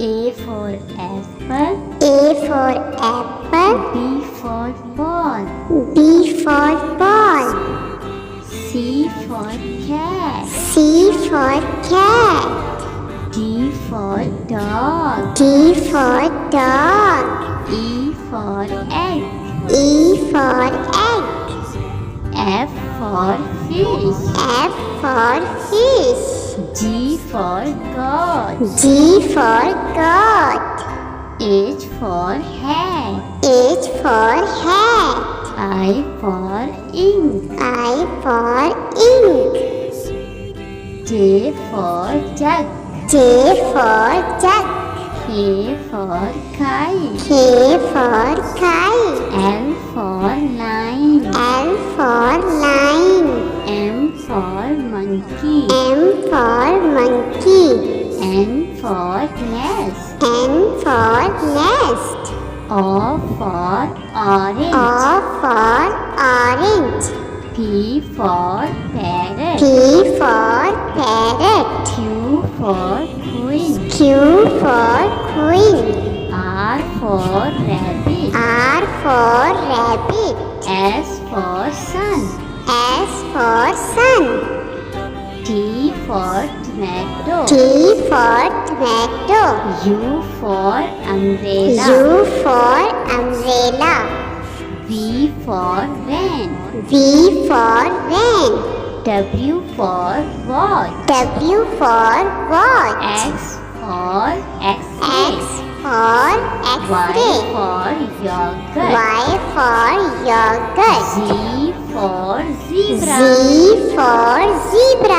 A for apple. A for apple. B for ball. B for ball. C for cat. C for cat. D for dog. D for dog. E for egg. E for egg. F for fish. F for fish. G for goat. G for goat. H for hat. H for hat. I for ink. I for ink. J for jug. J for jug. K for kite. K for kite. L for line. L for line. M for monkey. M for monkey. N for nest. N for nest. O for orange. O for orange. P for parrot. P for parrot. Q for queen. Q for queen. R for rabbit. R for rabbit. S for sun. S for sun. T for tomato. T for tomato. U for umbrella. U for umbrella. V for van. V for van. W for watch. W for watch. X for X-ray. X for Y X-ray. for yogurt. Y for yogurt. Z for zebra. Z for zebra.